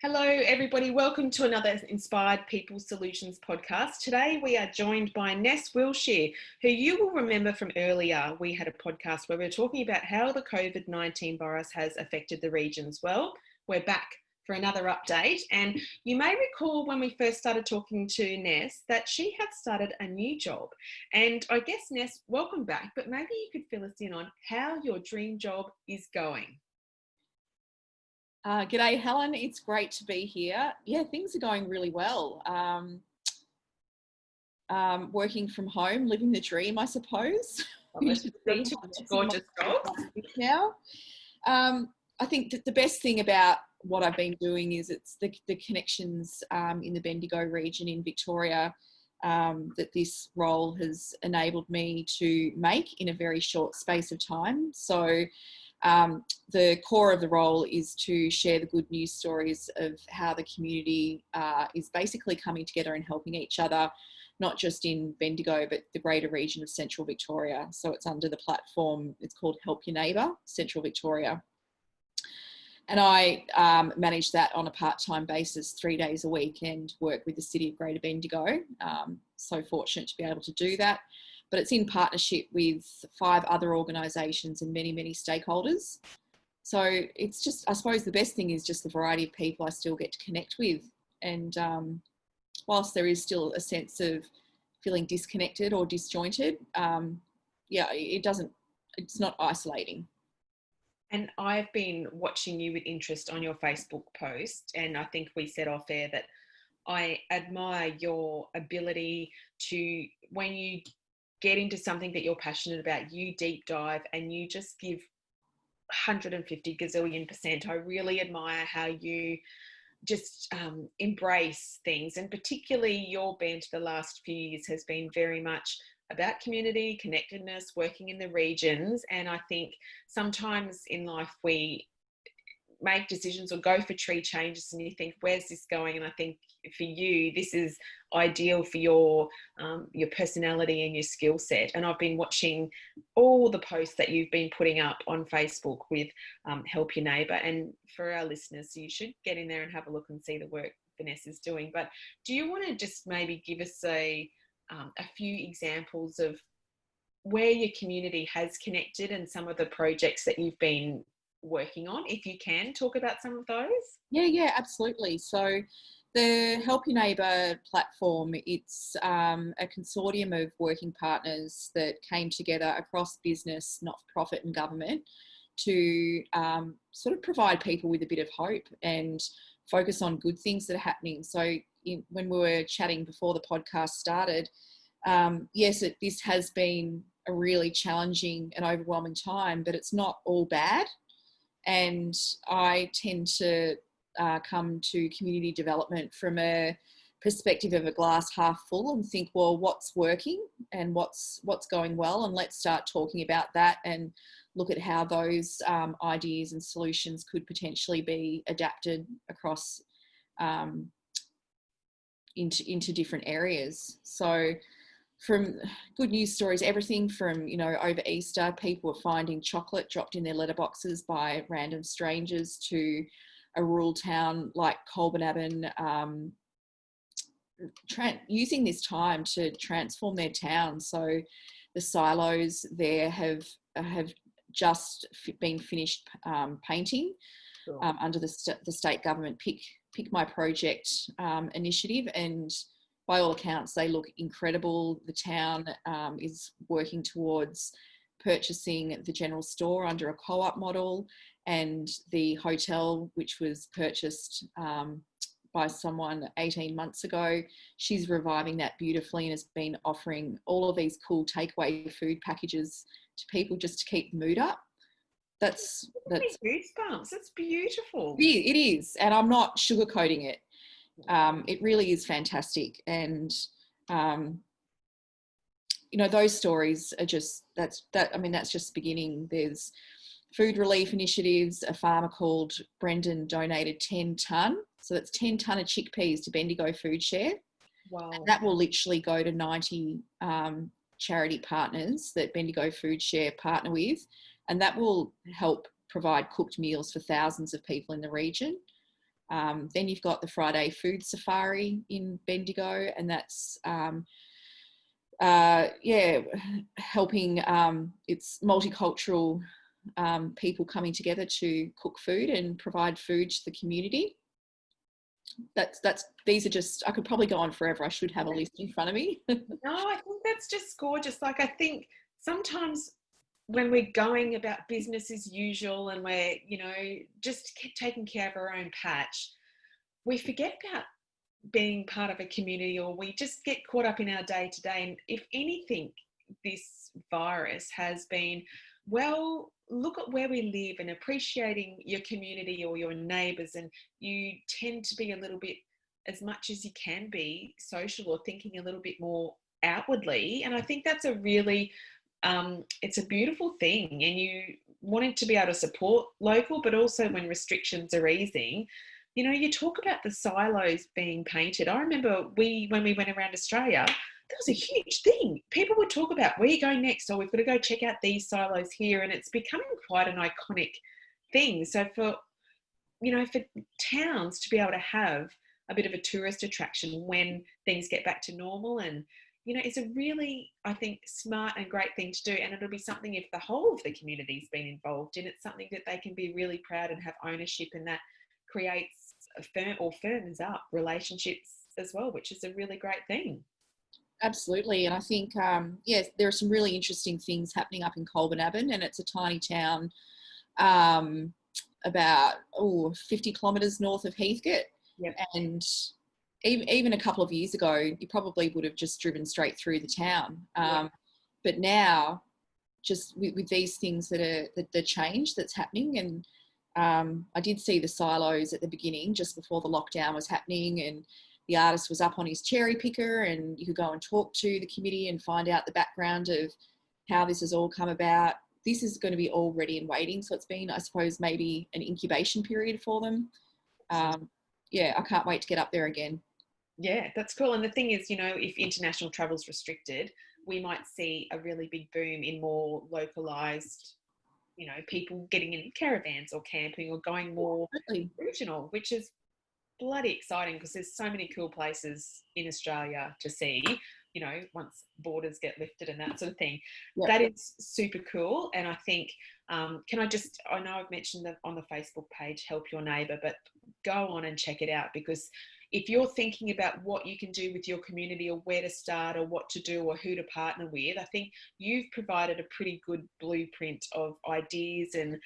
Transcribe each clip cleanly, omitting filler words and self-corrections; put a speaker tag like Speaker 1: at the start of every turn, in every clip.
Speaker 1: Hello, everybody. Welcome to another Inspired People Solutions podcast. Today, we are joined by Ness Wiltshire, who you will remember from earlier. We had a podcast where we were talking about how the COVID-19 virus has affected the regions. Well, we're back for another update. And you may recall when we first started talking to Ness that she had started a new job. And I guess, Ness, welcome back, but maybe you could fill us in on how your dream job is going.
Speaker 2: G'day, Helen. It's great to be here. Yeah, things are going really well. Working from home, living the dream, I suppose.
Speaker 1: Gorgeous job.
Speaker 2: Now, I think that the best thing about what I've been doing is it's the connections in the Bendigo region in Victoria that this role has enabled me to make in a very short space of time. So the core of the role is to share the good news stories of how the community is basically coming together and helping each other, not just in Bendigo, but the greater region of Central Victoria. So it's under the platform, it's called Help Your Neighbour, Central Victoria. And I manage that on a part-time basis, 3 days a week, and work with the City of Greater Bendigo. So fortunate to be able to do that. But it's in partnership with 5 other organisations and many, many stakeholders. So it's just, I suppose the best thing is just the variety of people I still get to connect with. And whilst there is still a sense of feeling disconnected or disjointed, it's not isolating.
Speaker 1: And I've been watching you with interest on your Facebook post, and I think we said off air that I admire your ability to, when you get into something that you're passionate about, you deep dive and you just give 150 gazillion%. I really admire how you just embrace things, and particularly your bent the last few years has been very much about community, connectedness, working in the regions. And I think sometimes in life we make decisions or go for tree changes and you think, where's this going? And I think for you, this is ideal for your personality and your skill set. And I've been watching all the posts that you've been putting up on Facebook with Help Your Neighbour. And for our listeners, you should get in there and have a look and see the work Vanessa is doing. But do you want to just maybe give us a few examples of where your community has connected and some of the projects that you've been working on, if you can talk about some of those?
Speaker 2: Yeah, absolutely. So the Help Your Neighbour platform, it's a consortium of working partners that came together across business, not-for-profit and government to sort of provide people with a bit of hope and focus on good things that are happening. So when we were chatting before the podcast started, this has been a really challenging and overwhelming time, but it's not all bad. And I tend to come to community development from a perspective of a glass half full and think, well, what's working and what's going well, and let's start talking about that and look at how those ideas and solutions could potentially be adapted across into different areas. So from good news stories, everything from, over Easter, people were finding chocolate dropped in their letterboxes by random strangers to a rural town like Colbernabon using this time to transform their town. So the silos there have just been finished painting under the state government Pick My Project initiative, and by all accounts, they look incredible. The town is working towards purchasing the general store under a co-op model, and the hotel, which was purchased by someone 18 months ago, she's reviving that beautifully and has been offering all of these cool takeaway food packages to people just to keep the mood up. That's
Speaker 1: goosebumps. That's beautiful.
Speaker 2: It is, and I'm not sugarcoating it. It really is fantastic, and those stories are that's just beginning. There's food relief initiatives. A farmer called Brendan donated 10 tonne, so that's 10 tonne of chickpeas to Bendigo Food Share.
Speaker 1: Wow!
Speaker 2: And that will literally go to 90 charity partners that Bendigo Food Share partner with, and that will help provide cooked meals for thousands of people in the region. Then you've got the Friday food safari in Bendigo, and that's helping. It's multicultural people coming together to cook food and provide food to the community. These are just, I could probably go on forever. I should have a list in front of me.
Speaker 1: No, I think that's just gorgeous. Like, I think sometimes when we're going about business as usual and we're, just taking care of our own patch, we forget about being part of a community, or we just get caught up in our day to day. And if anything, this virus has been, well, look at where we live and appreciating your community or your neighbours, and you tend to be a little bit, as much as you can be, social or thinking a little bit more outwardly. And I think that's a really, it's a beautiful thing, and you wanting to be able to support local, but also when restrictions are easing, you talk about the silos being painted. I remember when we went around Australia, that was a huge thing. People would talk about, where are you going next? Or we've got to go check out these silos here. And it's becoming quite an iconic thing. So for towns to be able to have a bit of a tourist attraction when things get back to normal, and, it's a really, I think, smart and great thing to do. And it'll be something, if the whole of the community's been involved in, it's something that they can be really proud and have ownership, and that creates firms up relationships as well, which is a really great thing.
Speaker 2: Absolutely. And I think, there are some really interesting things happening up in Colbernabon, and it's a tiny town about 50 kilometres north of Heathcote.
Speaker 1: Yep.
Speaker 2: And even a couple of years ago, you probably would have just driven straight through the town. But now, just with these things that are the change that's happening, and I did see the silos at the beginning, just before the lockdown was happening, and the artist was up on his cherry picker, and you could go and talk to the committee and find out the background of how this has all come about. This is going to be all ready and waiting. So it's been, I suppose, maybe an incubation period for them. I can't wait to get up there again.
Speaker 1: Yeah, that's cool. And the thing is, if international travel is restricted, we might see a really big boom in more localised, people getting in caravans or camping or going more regional, which is bloody exciting, because there's so many cool places in Australia to see, once borders get lifted and that sort of thing. Yep. That is super cool. And I think, I know I've mentioned that on the Facebook page, Help Your Neighbour, but go on and check it out, because if you're thinking about what you can do with your community, or where to start, or what to do, or who to partner with, I think you've provided a pretty good blueprint of ideas and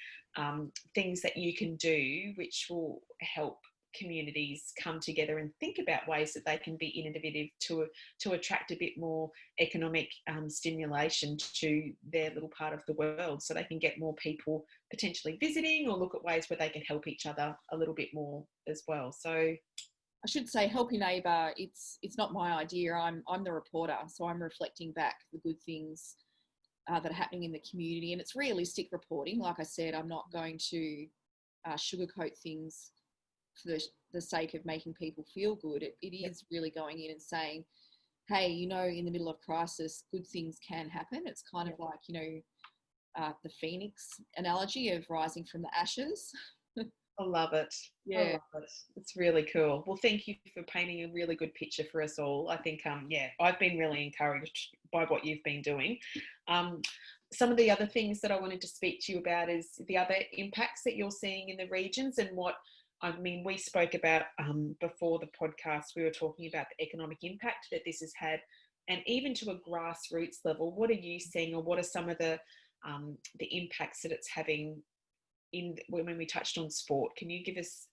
Speaker 1: things that you can do, which will help communities come together and think about ways that they can be innovative to attract a bit more economic stimulation to their little part of the world, so they can get more people potentially visiting, or look at ways where they can help each other a little bit more as well. So
Speaker 2: I should say, Help Your Neighbour, it's not my idea. I'm the reporter, so I'm reflecting back the good things that are happening in the community, and it's realistic reporting. Like I said, I'm not going to sugarcoat things for the sake of making people feel good. It is really going in and saying, hey, in the middle of crisis, good things can happen. It's kind of like, the phoenix analogy of rising from the ashes.
Speaker 1: I love it. Yeah. I love it. It's really cool. Well, thank you for painting a really good picture for us all. I think, I've been really encouraged by what you've been doing. Some of the other things that I wanted to speak to you about is the other impacts that you're seeing in the regions, and we spoke about before the podcast, we were talking about the economic impact that this has had, and even to a grassroots level, what are you seeing, or what are some of the impacts that it's having when we touched on sport? Can you give us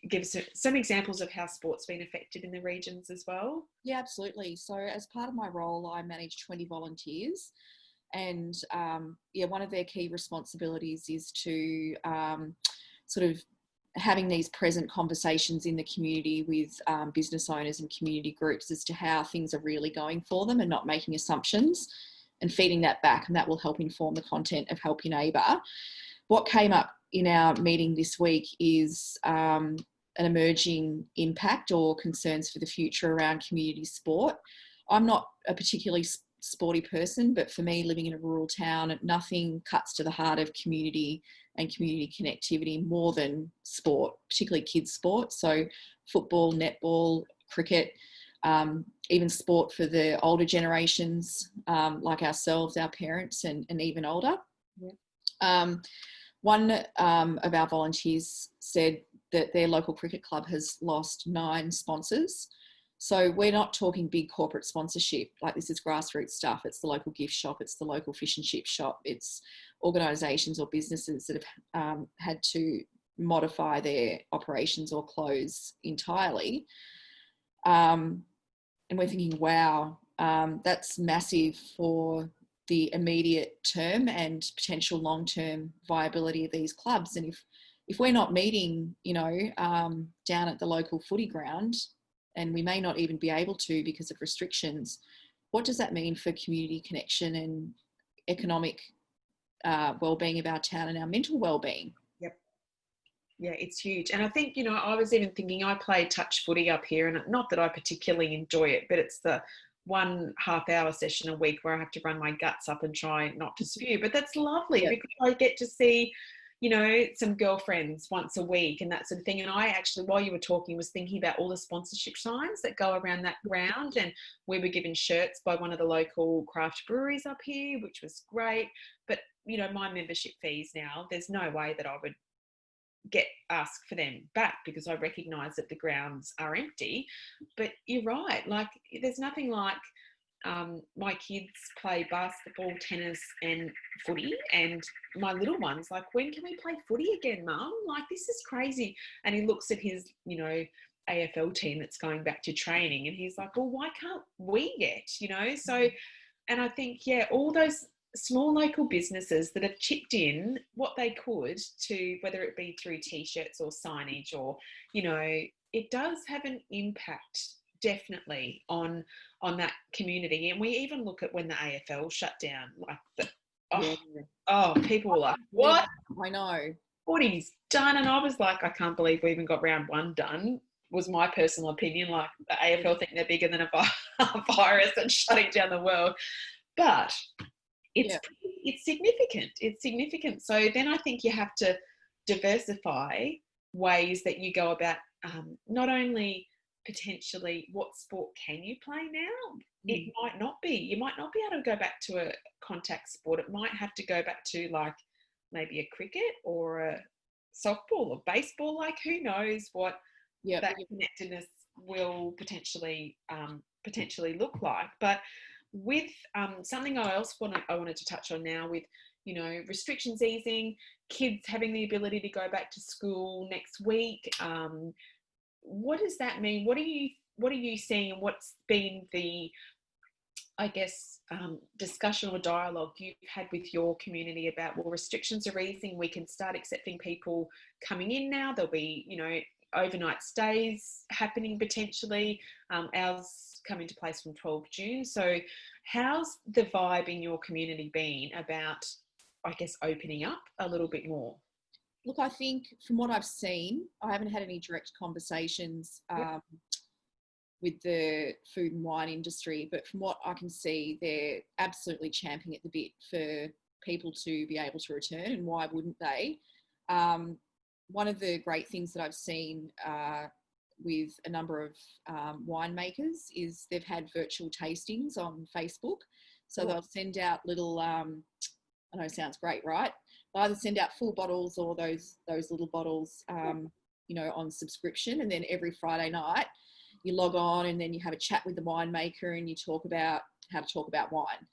Speaker 1: give us some examples of how sport's been affected in the regions as well?
Speaker 2: Yeah, absolutely. So as part of my role, I manage 20 volunteers, and one of their key responsibilities is to sort of having these present conversations in the community with business owners and community groups as to how things are really going for them, and not making assumptions, and feeding that back, and that will help inform the content of Help Your Neighbour. What came up in our meeting this week is an emerging impact or concerns for the future around community sport. I'm not a particularly sporty person, but for me, living in a rural town, nothing cuts to the heart of community and community connectivity more than sport, particularly kids' sport. So football, netball, cricket, even sport for the older generations, like ourselves, our parents, and even older. Yeah. One of our volunteers said that their local cricket club has lost 9 sponsors. So we're not talking big corporate sponsorship. Like, this is grassroots stuff. It's the local gift shop. It's the local fish and chip shop. It's organisations or businesses that have had to modify their operations or close entirely. And we're thinking, wow, that's massive for the immediate term and potential long-term viability of these clubs. And if we're not meeting, down at the local footy ground, and we may not even be able to because of restrictions, what does that mean for community connection and economic well-being of our town and our mental well-being?
Speaker 1: Yep. Yeah, it's huge. And I think, I was even thinking, I play touch footy up here, and not that I particularly enjoy it, but it's the 1 half-hour session a week where I have to run my guts up and try not to spew. But that's lovely, because I get to see, some girlfriends once a week and that sort of thing. And I actually, while you were talking, was thinking about all the sponsorship signs that go around that ground. And we were given shirts by one of the local craft breweries up here, which was great. But, my membership fees now, there's no way that I would ask for them back, because I recognise that the grounds are empty. But you're right, like, there's nothing like my kids play basketball, tennis and footy, and my little one's like, when can we play footy again, Mum? Like, this is crazy. And he looks at his AFL team that's going back to training, and he's like, well, why can't we yet? So, and I think, all those small local businesses that have chipped in what they could to, whether it be through t-shirts or signage, or it does have an impact, definitely, on that community. And we even look at when the AFL shut down, like people were like, what?
Speaker 2: I know,
Speaker 1: footy's done. And I was like, I can't believe we even got round 1 done, was my personal opinion. Like, the AFL think they're bigger than a virus and shutting down the world. But it's significant. It's significant. So then I think you have to diversify ways that you go about, not only potentially what sport can you play now. It might not be. You might not be able to go back to a contact sport. It might have to go back to, like, maybe a cricket or a softball or baseball. Like, who knows what that connectedness will potentially look like. But with something I wanted to touch on now, with restrictions easing, kids having the ability to go back to school next week, what does that mean? What are you seeing, and what's been the, I guess, discussion or dialogue you've had with your community about, well, restrictions are easing, we can start accepting people coming in now, there'll be overnight stays happening potentially, ours come into place from 12 June. So how's the vibe in your community been about, I guess, opening up a little bit more?
Speaker 2: Look, I think from what I've seen, I haven't had any direct conversations with the food and wine industry, but from what I can see, they're absolutely champing at the bit for people to be able to return, and why wouldn't they? One of the great things that I've seen with a number of winemakers is they've had virtual tastings on Facebook. So they'll send out little, I know it sounds great, right? They'll either send out full bottles or those little bottles, on subscription. And then every Friday night you log on, and then you have a chat with the winemaker and you talk about how to talk about wine.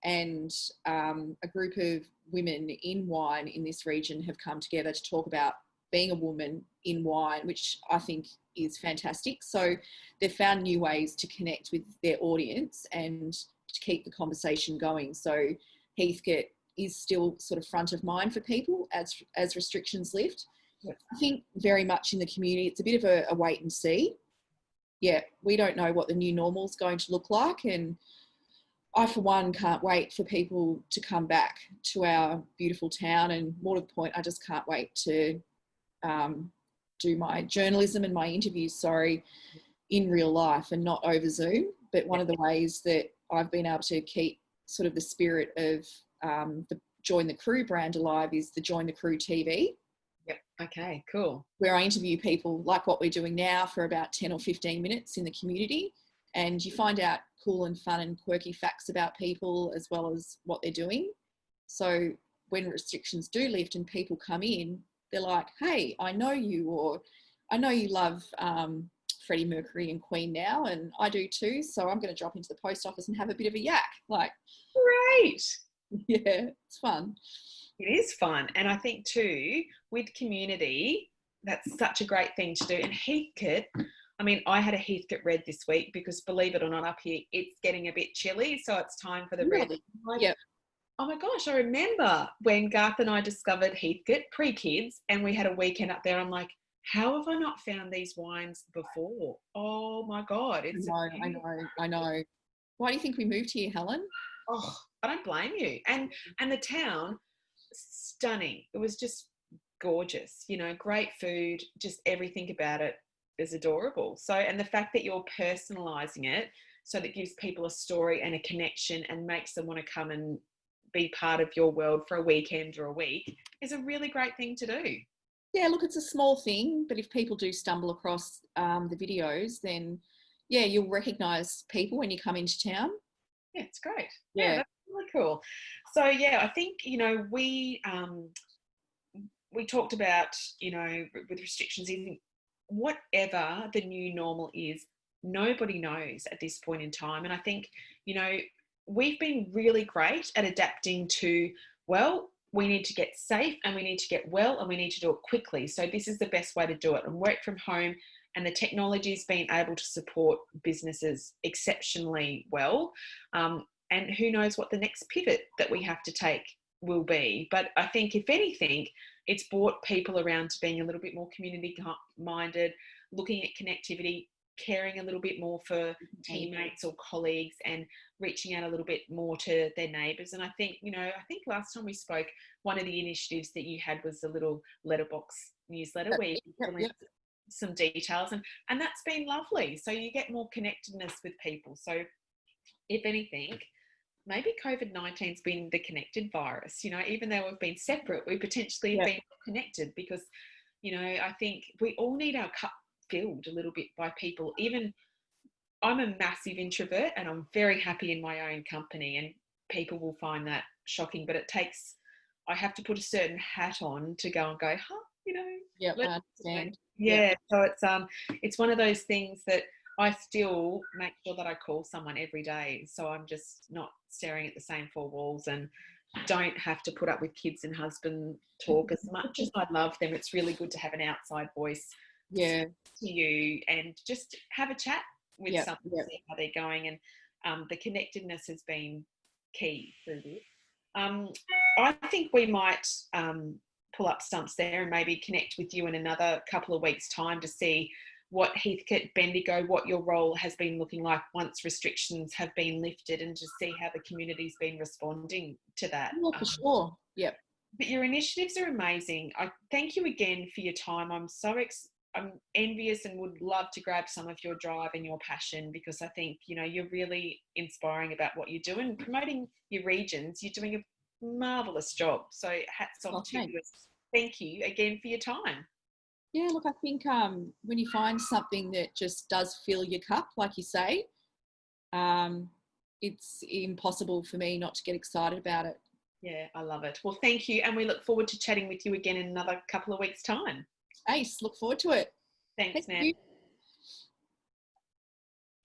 Speaker 2: And a group of women in wine in this region have come together to talk about being a woman in wine, which I think is fantastic. So they've found new ways to connect with their audience and to keep the conversation going. So Heathcote is still sort of front of mind for people as restrictions lift. Yep. I think very much in the community, it's a bit of a wait and see. Yeah, we don't know what the new normal is going to look like. And I, for one, can't wait for people to come back to our beautiful town. And more to the point, I just can't wait to do my journalism and my interviews, in real life and not over Zoom. But one of the ways that I've been able to keep sort of the spirit of the Join the Crew brand alive is the Join the Crew TV.
Speaker 1: Yep. Okay, cool.
Speaker 2: Where I interview people like what we're doing now for about 10 or 15 minutes in the community, and you find out cool and fun and quirky facts about people as well as what they're doing. So when restrictions do lift and people come in, they're like, hey, I know you, or I know you love Freddie Mercury and Queen now, and I do too, so I'm going to drop into the post office and have a bit of a yak. Like,
Speaker 1: great.
Speaker 2: Yeah, it's fun.
Speaker 1: It is fun. And I think too, with community, that's such a great thing to do. And Heathcote, I mean, I had a Heathcote red this week because, believe it or not, up here, it's getting a bit chilly. So it's time for the red. Like,
Speaker 2: yep.
Speaker 1: Oh my gosh, I remember when Garth and I discovered Heathcote, pre-kids, and we had a weekend up there. I'm like, how have I not found these wines before? Oh my God.
Speaker 2: I know. Why do you think we moved here, Helen?
Speaker 1: Oh, I don't blame you. And the town, stunning. It was just gorgeous, you know, great food, just everything about it is adorable. So, and the fact that you're personalizing it so that it gives people a story and a connection and makes them want to come and be part of your world for a weekend or a week is a really great thing to do.
Speaker 2: Yeah, look, it's a small thing, but if people do stumble across the videos, then yeah, you'll recognise people when you come into town.
Speaker 1: Yeah, it's great. Yeah, that's really cool. So yeah, I think, you know, we talked about, you know, with restrictions, even whatever the new normal is, nobody knows at this point in time. And I think, you know, we've been really great at adapting to, well, we need to get safe and we need to get well and we need to do it quickly. So this is the best way to do it, and work from home. And the technology's been able to support businesses exceptionally well. And who knows what the next pivot that we have to take will be. But I think, if anything, it's brought people around to being a little bit more community minded, looking at connectivity, caring a little bit more for teammates or colleagues, and reaching out a little bit more to their neighbours. And I think, you know, I think last time we spoke, one of the initiatives that you had was a little letterbox newsletter where you some details, and that's been lovely. So you get more connectedness with people. So if anything, maybe COVID-19's been the connected virus. You know, even though we've been separate, we potentially have been connected, because, you know, I think we all need our cup filled a little bit by people. Even I'm a massive introvert and I'm very happy in my own company, and people will find that shocking, but I have to put a certain hat on to go and go, you know.
Speaker 2: Yeah, I understand.
Speaker 1: Yeah, so it's one of those things that I still make sure that I call someone every day, so I'm just not staring at the same four walls, and don't have to put up with kids and husband talk. As much as I love them, it's really good to have an outside voice to you and just have a chat with someone, see how they're going. And the connectedness has been key through this. I think we might pull up stumps there and maybe connect with you in another couple of weeks' time to see what Heathcote, Bendigo, what your role has been looking like once restrictions have been lifted, and to see how the community's been responding to that.
Speaker 2: Yeah, for sure. Yep.
Speaker 1: But your initiatives are amazing. I thank you again for your time. I'm I'm envious and would love to grab some of your drive and your passion, because I think, you know, you're really inspiring about what you do and promoting your regions. You're doing a marvellous job. So hats off to you. Thank you again for your time.
Speaker 2: Yeah, look, I think when you find something that just does fill your cup, like you say, it's impossible for me not to get excited about it.
Speaker 1: Yeah, I love it. Well, thank you. And we look forward to chatting with you again in another couple of weeks' time.
Speaker 2: Ace, look forward to it.
Speaker 1: Thanks, Ness.